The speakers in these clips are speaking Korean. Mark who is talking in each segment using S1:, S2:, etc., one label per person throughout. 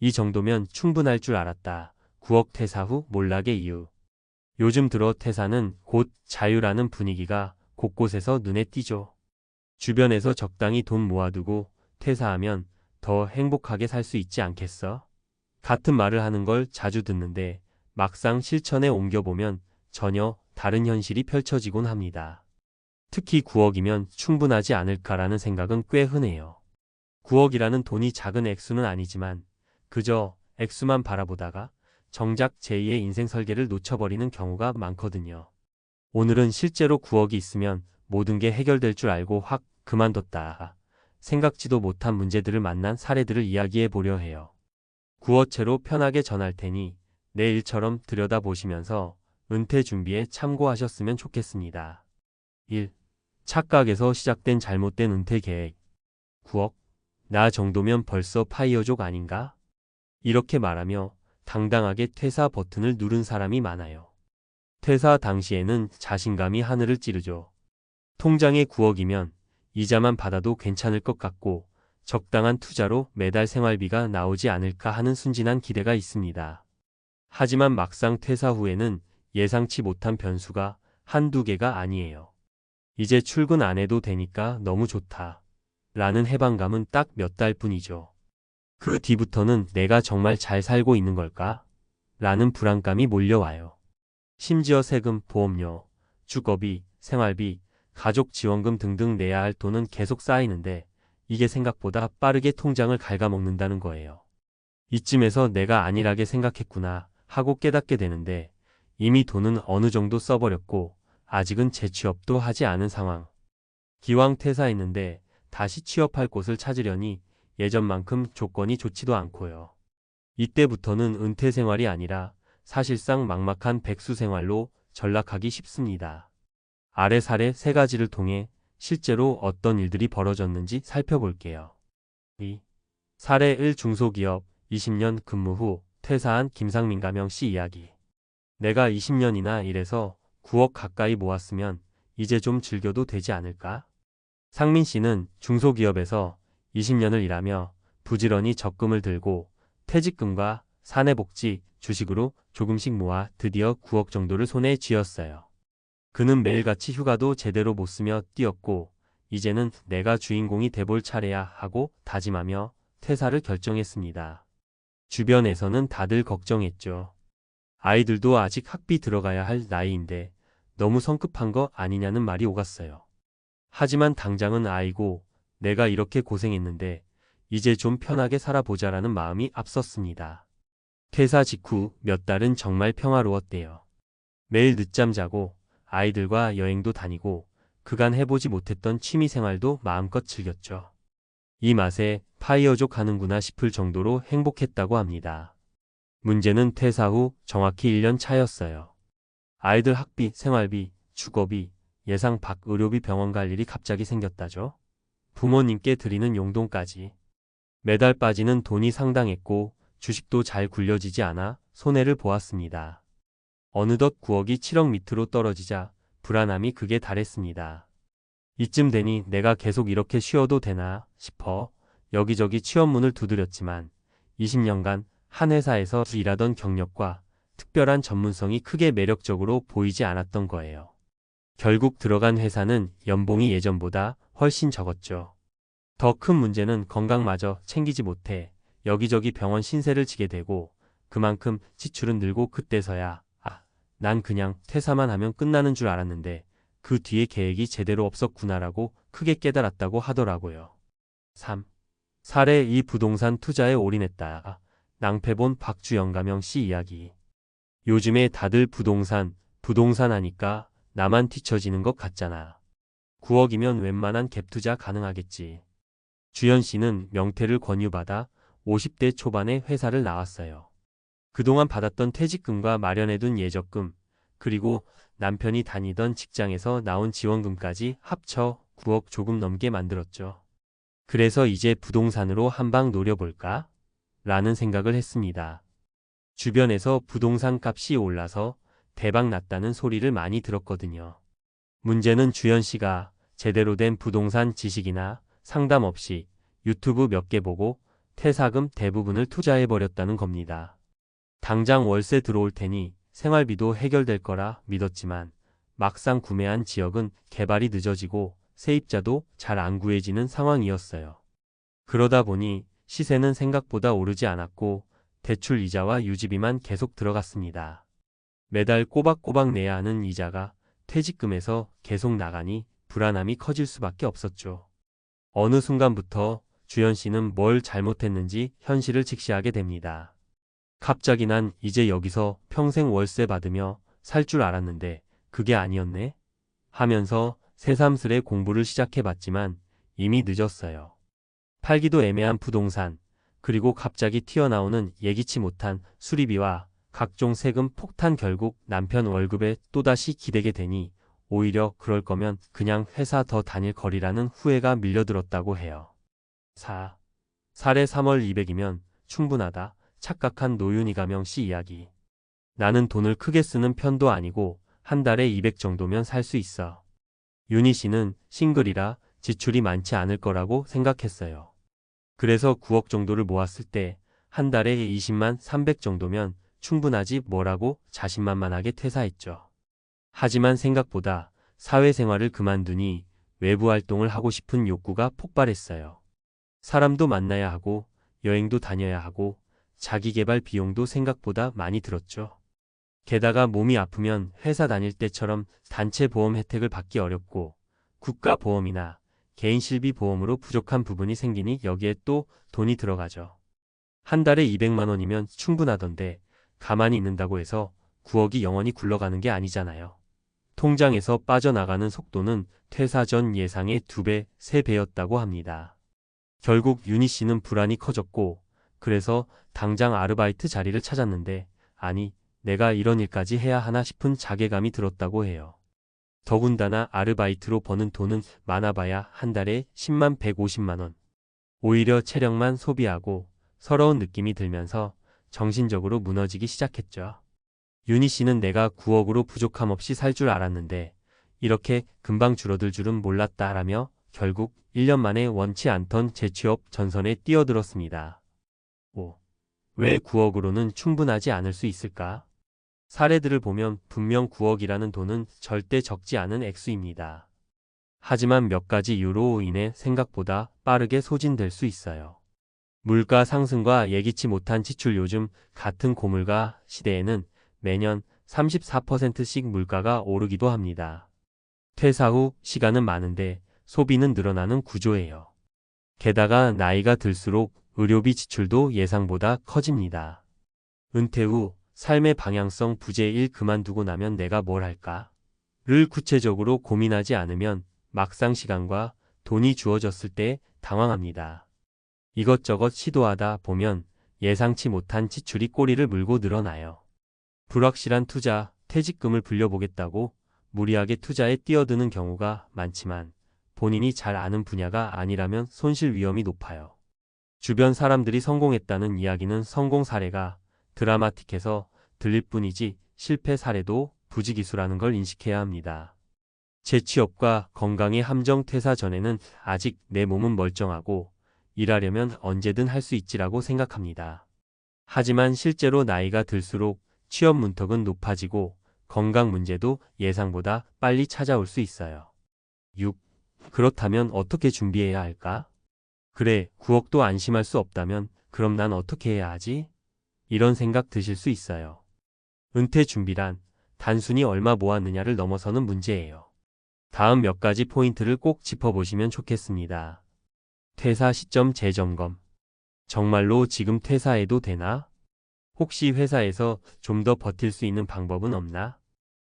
S1: 이 정도면 충분할 줄 알았다. 9억 퇴사 후 몰락의 이유. 요즘 들어 퇴사는 곧 자유라는 분위기가 곳곳에서 눈에 띄죠. 주변에서 적당히 돈 모아두고 퇴사하면 더 행복하게 살 수 있지 않겠어? 같은 말을 하는 걸 자주 듣는데 막상 실천에 옮겨보면 전혀 다른 현실이 펼쳐지곤 합니다. 특히 9억이면 충분하지 않을까라는 생각은 꽤 흔해요. 9억이라는 돈이 작은 액수는 아니지만 그저 액수만 바라보다가 정작 제2의 인생 설계를 놓쳐버리는 경우가 많거든요. 오늘은 실제로 9억이 있으면 모든 게 해결될 줄 알고 확 그만뒀다. 생각지도 못한 문제들을 만난 사례들을 이야기해 보려 해요. 9억채로 편하게 전할 테니 내 일처럼 들여다보시면서 은퇴 준비에 참고하셨으면 좋겠습니다. 1. 착각에서 시작된 잘못된 은퇴 계획. 9억? 나 정도면 벌써 파이어족 아닌가? 이렇게 말하며 당당하게 퇴사 버튼을 누른 사람이 많아요. 퇴사 당시에는 자신감이 하늘을 찌르죠. 통장에 9억이면 이자만 받아도 괜찮을 것 같고 적당한 투자로 매달 생활비가 나오지 않을까 하는 순진한 기대가 있습니다. 하지만 막상 퇴사 후에는 예상치 못한 변수가 한두 개가 아니에요. 이제 출근 안 해도 되니까 너무 좋다. 라는 해방감은 딱 몇 달 뿐이죠. 그 뒤부터는 내가 정말 잘 살고 있는 걸까? 라는 불안감이 몰려와요. 심지어 세금, 보험료, 주거비, 생활비, 가족 지원금 등등 내야 할 돈은 계속 쌓이는데 이게 생각보다 빠르게 통장을 갉아먹는다는 거예요. 이쯤에서 내가 안일하게 생각했구나 하고 깨닫게 되는데 이미 돈은 어느 정도 써버렸고 아직은 재취업도 하지 않은 상황. 기왕 퇴사했는데 다시 취업할 곳을 찾으려니 예전만큼 조건이 좋지도 않고요. 이때부터는 은퇴 생활이 아니라 사실상 막막한 백수 생활로 전락하기 쉽습니다. 아래 사례 3가지를 통해 실제로 어떤 일들이 벌어졌는지 살펴볼게요. 2. 사례 1 중소기업 20년 근무 후 퇴사한 김상민 가명씨 이야기. 내가 20년이나 일해서 9억 가까이 모았으면 이제 좀 즐겨도 되지 않을까? 상민 씨는 중소기업에서 20년을 일하며 부지런히 적금을 들고 퇴직금과 사내복지, 주식으로 조금씩 모아 드디어 9억 정도를 손에 쥐었어요. 그는 매일같이 휴가도 제대로 못 쓰며 뛰었고 이제는 내가 주인공이 돼볼 차례야 하고 다짐하며 퇴사를 결정했습니다. 주변에서는 다들 걱정했죠. 아이들도 아직 학비 들어가야 할 나이인데 너무 성급한 거 아니냐는 말이 오갔어요. 하지만 당장은 아이고 내가 이렇게 고생했는데 이제 좀 편하게 살아보자라는 마음이 앞섰습니다. 퇴사 직후 몇 달은 정말 평화로웠대요. 매일 늦잠 자고 아이들과 여행도 다니고 그간 해보지 못했던 취미생활도 마음껏 즐겼죠. 이 맛에 파이어족 하는구나 싶을 정도로 행복했다고 합니다. 문제는 퇴사 후 정확히 1년 차였어요. 아이들 학비, 생활비, 주거비, 예상 밖 의료비 병원 갈 일이 갑자기 생겼다죠. 부모님께 드리는 용돈까지. 매달 빠지는 돈이 상당했고 주식도 잘 굴려지지 않아 손해를 보았습니다. 어느덧 9억이 7억 밑으로 떨어지자 불안함이 극에 달했습니다. 이쯤 되니 내가 계속 이렇게 쉬어도 되나 싶어 여기저기 취업문을 두드렸지만 20년간 한 회사에서 일하던 경력과 특별한 전문성이 크게 매력적으로 보이지 않았던 거예요. 결국 들어간 회사는 연봉이 예전보다 훨씬 적었죠. 더 큰 문제는 건강마저 챙기지 못해 여기저기 병원 신세를 지게 되고 그만큼 지출은 늘고 그때서야 난 그냥 퇴사만 하면 끝나는 줄 알았는데 그 뒤에 계획이 제대로 없었구나라고 크게 깨달았다고 하더라고요. 3. 사례 2 부동산 투자에 올인했다. 낭패본 박주영 가명씨 이야기. 요즘에 다들 부동산 하니까 나만 뒤처지는 것 같잖아. 9억이면 웬만한 갭 투자 가능하겠지. 주연 씨는 명퇴를 권유받아 50대 초반에 회사를 나왔어요. 그동안 받았던 퇴직금과 마련해둔 예적금, 그리고 남편이 다니던 직장에서 나온 지원금까지 합쳐 9억 조금 넘게 만들었죠. 그래서 이제 부동산으로 한방 노려볼까? 라는 생각을 했습니다. 주변에서 부동산 값이 올라서 대박 났다는 소리를 많이 들었거든요. 문제는 주연 씨가 제대로 된 부동산 지식이나 상담 없이 유튜브 몇 개 보고 퇴사금 대부분을 투자해버렸다는 겁니다. 당장 월세 들어올 테니 생활비도 해결될 거라 믿었지만 막상 구매한 지역은 개발이 늦어지고 세입자도 잘 안 구해지는 상황이었어요. 그러다 보니 시세는 생각보다 오르지 않았고 대출 이자와 유지비만 계속 들어갔습니다. 매달 꼬박꼬박 내야 하는 이자가 퇴직금에서 계속 나가니 불안함이 커질 수밖에 없었죠. 어느 순간부터 주연 씨는 뭘 잘못했는지 현실을 직시하게 됩니다. 갑자기 난 이제 여기서 평생 월세 받으며 살 줄 알았는데 그게 아니었네? 하면서 새삼스레 공부를 시작해봤지만 이미 늦었어요. 팔기도 애매한 부동산, 그리고 갑자기 튀어나오는 예기치 못한 수리비와 각종 세금 폭탄 결국 남편 월급에 또다시 기대게 되니 오히려 그럴 거면 그냥 회사 더 다닐 거리라는 후회가 밀려들었다고 해요. 4. 살에 3월 200이면 충분하다. 착각한 노윤희가명 씨 이야기. 나는 돈을 크게 쓰는 편도 아니고 한 달에 200 정도면 살 수 있어. 윤희 씨는 싱글이라 지출이 많지 않을 거라고 생각했어요. 그래서 9억 정도를 모았을 때 한 달에 20만 300 정도면 충분하지 뭐라고 자신만만하게 퇴사했죠. 하지만 생각보다 사회생활을 그만두니 외부 활동을 하고 싶은 욕구가 폭발했어요. 사람도 만나야 하고 여행도 다녀야 하고 자기계발 비용도 생각보다 많이 들었죠. 게다가 몸이 아프면 회사 다닐 때처럼 단체 보험 혜택을 받기 어렵고 국가보험이나 개인실비 보험으로 부족한 부분이 생기니 여기에 또 돈이 들어가죠. 한 달에 200만 원이면 충분하던데 가만히 있는다고 해서 9억이 영원히 굴러가는 게 아니잖아요. 통장에서 빠져나가는 속도는 퇴사 전 예상의 2배, 3배였다고 합니다. 결국 윤희 씨는 불안이 커졌고 그래서 당장 아르바이트 자리를 찾았는데 아니 내가 이런 일까지 해야 하나 싶은 자괴감이 들었다고 해요. 더군다나 아르바이트로 버는 돈은 많아봐야 한 달에 10만 150만 원. 오히려 체력만 소비하고 서러운 느낌이 들면서 정신적으로 무너지기 시작했죠. 윤희 씨는 내가 9억으로 부족함 없이 살 줄 알았는데 이렇게 금방 줄어들 줄은 몰랐다라며 결국 1년 만에 원치 않던 재취업 전선에 뛰어들었습니다. 5. 왜 9억으로는 충분하지 않을 수 있을까? 사례들을 보면 분명 9억이라는 돈은 절대 적지 않은 액수입니다. 하지만 몇 가지 이유로 인해 생각보다 빠르게 소진될 수 있어요. 물가 상승과 예기치 못한 지출. 요즘 같은 고물가 시대에는 매년 34%씩 물가가 오르기도 합니다. 퇴사 후 시간은 많은데 소비는 늘어나는 구조예요. 게다가 나이가 들수록 의료비 지출도 예상보다 커집니다. 은퇴 후 삶의 방향성 부재 일 그만두고 나면 내가 뭘 할까?를 구체적으로 고민하지 않으면 막상 시간과 돈이 주어졌을 때 당황합니다. 이것저것 시도하다 보면 예상치 못한 지출이 꼬리를 물고 늘어나요. 불확실한 투자, 퇴직금을 불려보겠다고 무리하게 투자에 뛰어드는 경우가 많지만 본인이 잘 아는 분야가 아니라면 손실 위험이 높아요. 주변 사람들이 성공했다는 이야기는 성공 사례가 드라마틱해서 들릴 뿐이지 실패 사례도 부지기수라는 걸 인식해야 합니다. 재취업과 건강의 함정. 퇴사 전에는 아직 내 몸은 멀쩡하고 일하려면 언제든 할 수 있지라고 생각합니다. 하지만 실제로 나이가 들수록 취업 문턱은 높아지고 건강 문제도 예상보다 빨리 찾아올 수 있어요. 6. 그렇다면 어떻게 준비해야 할까? 그래, 9억도 안심할 수 없다면 그럼 난 어떻게 해야 하지? 이런 생각 드실 수 있어요. 은퇴 준비란 단순히 얼마 모았느냐를 넘어서는 문제예요. 다음 몇 가지 포인트를 꼭 짚어보시면 좋겠습니다. 퇴사 시점 재점검. 정말로 지금 퇴사해도 되나? 혹시 회사에서 좀 더 버틸 수 있는 방법은 없나?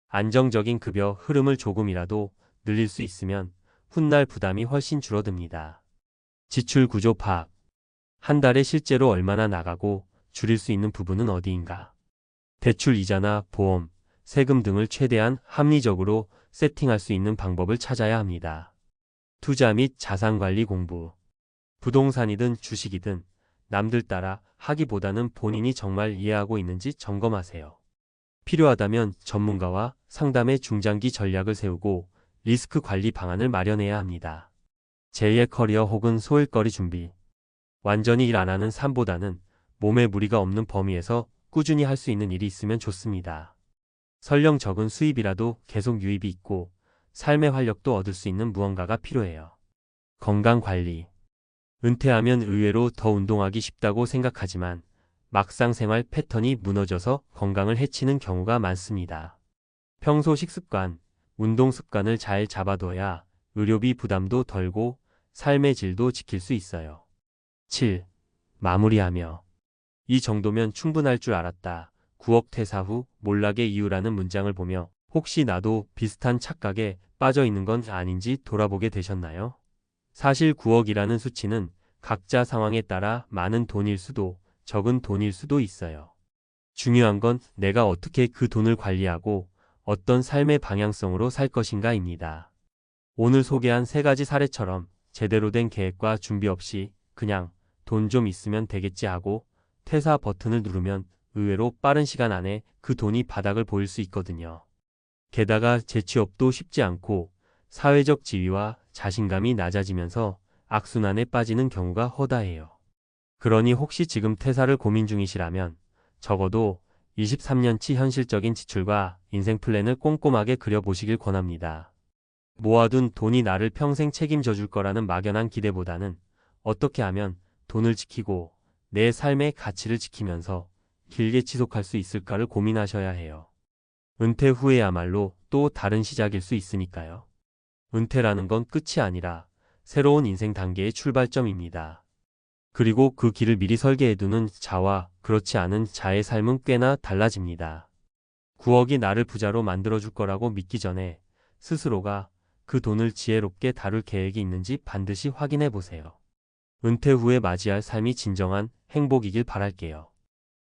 S1: 안정적인 급여 흐름을 조금이라도 늘릴 수 있으면 훗날 부담이 훨씬 줄어듭니다. 지출 구조 파악. 한 달에 실제로 얼마나 나가고 줄일 수 있는 부분은 어디인가? 대출 이자나 보험, 세금 등을 최대한 합리적으로 세팅할 수 있는 방법을 찾아야 합니다. 투자 및 자산관리 공부. 부동산이든 주식이든 남들 따라 하기보다는 본인이 정말 이해하고 있는지 점검하세요. 필요하다면 전문가와 상담해 중장기 전략을 세우고 리스크 관리 방안을 마련해야 합니다. 제2의 커리어 혹은 소일거리 준비. 완전히 일 안 하는 삶보다는 몸에 무리가 없는 범위에서 꾸준히 할 수 있는 일이 있으면 좋습니다. 설령 적은 수입이라도 계속 유입이 있고 삶의 활력도 얻을 수 있는 무언가가 필요해요. 건강관리. 은퇴하면 의외로 더 운동하기 쉽다고 생각하지만 막상 생활 패턴이 무너져서 건강을 해치는 경우가 많습니다. 평소 식습관, 운동 습관을 잘 잡아둬야 의료비 부담도 덜고 삶의 질도 지킬 수 있어요. 7. 마무리하며. 이 정도면 충분할 줄 알았다. 9억 퇴사 후 몰락의 이유라는 문장을 보며 혹시 나도 비슷한 착각에 빠져 있는 건 아닌지 돌아보게 되셨나요? 사실 9억이라는 수치는 각자 상황에 따라 많은 돈일 수도 적은 돈일 수도 있어요. 중요한 건 내가 어떻게 그 돈을 관리하고 어떤 삶의 방향성으로 살 것인가입니다. 오늘 소개한 3가지 사례처럼 제대로 된 계획과 준비 없이 그냥 돈 좀 있으면 되겠지 하고 퇴사 버튼을 누르면 의외로 빠른 시간 안에 그 돈이 바닥을 보일 수 있거든요. 게다가 재취업도 쉽지 않고 사회적 지위와 자신감이 낮아지면서 악순환에 빠지는 경우가 허다해요. 그러니 혹시 지금 퇴사를 고민 중이시라면 적어도 23년치 현실적인 지출과 인생 플랜을 꼼꼼하게 그려보시길 권합니다. 모아둔 돈이 나를 평생 책임져 줄 거라는 막연한 기대보다는 어떻게 하면 돈을 지키고 내 삶의 가치를 지키면서 길게 지속할 수 있을까를 고민하셔야 해요. 은퇴 후에야말로 또 다른 시작일 수 있으니까요. 은퇴라는 건 끝이 아니라 새로운 인생 단계의 출발점입니다. 그리고 그 길을 미리 설계해두는 자와 그렇지 않은 자의 삶은 꽤나 달라집니다. 9억이 나를 부자로 만들어줄 거라고 믿기 전에 스스로가 그 돈을 지혜롭게 다룰 계획이 있는지 반드시 확인해 보세요. 은퇴 후에 맞이할 삶이 진정한 행복이길 바랄게요.